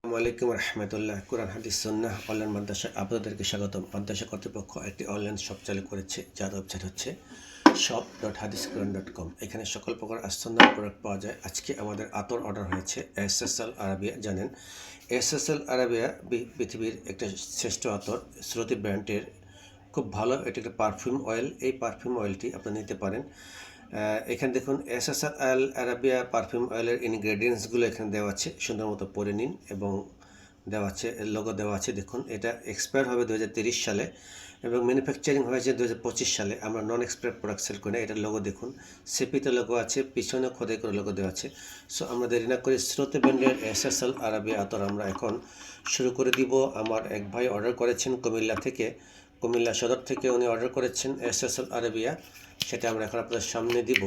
আসসালামু আলাইকুম রহমতুল্লাহ। কোরআন হাদিস সুন্নাহ অনলাইন মাদ্রাসায় আপনাদেরকে স্বাগতম। মাদ্রাসা কর্তৃপক্ষ একটি অনলাইন শপ চালু করেছে, যার ওয়েবসাইট হচ্ছে shop.hadisquran.com। এখানে সকল প্রকার সুন্নাহ প্রোডাক্ট পাওয়া যায়। আজকে আমাদের আতর অর্ডার হয়েছে এসএসএল আরাবিয়া। জানেন এসএসএল আরাবিয়া পৃথিবীর একটা শ্রেষ্ঠ আতর, শ্রুতি ব্র্যান্ডের খুব ভালো। এটি একটা পারফিউম অয়েল। এই পারফিউম অয়েলটি আপনারা নিতে পারেন। এখানে দেখুন এসএসএল আরাবিয়া পারফিউম অয়েলের ইনগ্রেডিয়েন্টসগুলো এখানে দেওয়া আছে, সুন্দর মতো পড়ে নিন। এবং দেওয়া আছে, লোগো দেওয়া আছে। দেখুন এটা এক্সপায়ার হবে 2030 সালে এবং ম্যানুফ্যাকচারিং হয়েছে 2025 সালে। আমরা নন এক্সপায়ার প্রোডাক্ট সেল করি না। এটার লোগো দেখুন, সিপিতে লোগো আছে, পিছনে খোদাই করে লোগো দেওয়া আছে। সো আমরা দেরি না করে শ্রুতি ব্র্যান্ডের এসএসএল আরাবিয়া আতর আমরা এখন শুরু করে দিব। আমার এক ভাই অর্ডার করেছেন কুমিল্লা থেকে, কুমিল্লা সদর থেকে উনি অর্ডার করেছেন এসএসএল আরাবিয়া। সেটা আমরা এখন আপনাদের সামনে দিব।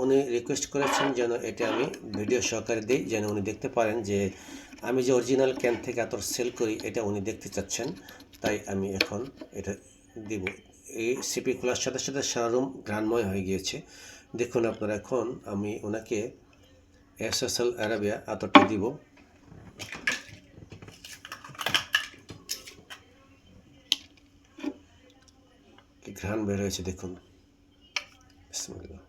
উনি রিকোয়েস্ট করেছেন যেন এটা আমি ভিডিও সহকারে দিই, যেন উনি দেখতে পারেন যে আমি যে অরিজিনাল ক্যান থেকে আতর সেল করি, এটা উনি দেখতে চাচ্ছেন। তাই আমি এখন এটা দিব। এই সিপি খোলার সাথে সাথে সারা রুম ঘ্রাণময় হয়ে গিয়েছে। দেখুন আপনারা, এখন আমি ওনাকে এসএসএল আরাবিয়া আতরটা দিব। কি ঘ্রাণ বের হয়েছে দেখুন। বিসমিল্লাহ।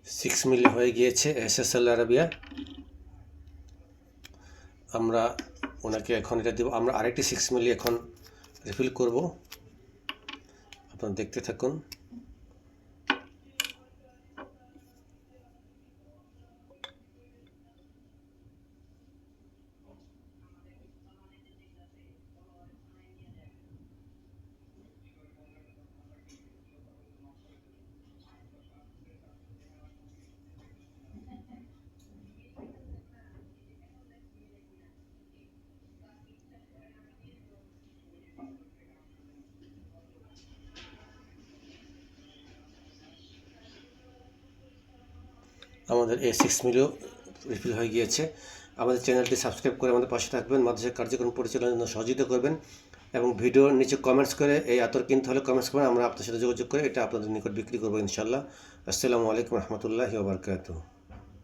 সিক্স মিলি হয়ে গিয়েছে এসএসএল আরাবিয়া। আমরা ওনাকে এখন এটা দেব। আমরা আরেকটি 6 মিলি এখন রিফিল করব। আপনারা দেখতে থাকুন। আমাদের এই 6 মিলিও রিফিল হয়ে গিয়েছে। আমাদের চ্যানেলটি সাবস্ক্রাইব করে আমাদের পাশে থাকবেন, মাদ্রাসার কার্যক্রম পরিচালনার জন্য সহযোগিতা করবেন এবং ভিডিওর নিচে কমেন্টস করে এই আতর কিনতে হলে কমেন্টস করবেন। আমরা আপনার সাথে যোগাযোগ করে এটা আপনাদের নিকট বিক্রি করবো ইনশাআল্লাহ। আসসালামু আলাইকুম রহমতুল্লাহি ওয়া বারাকাতুহু।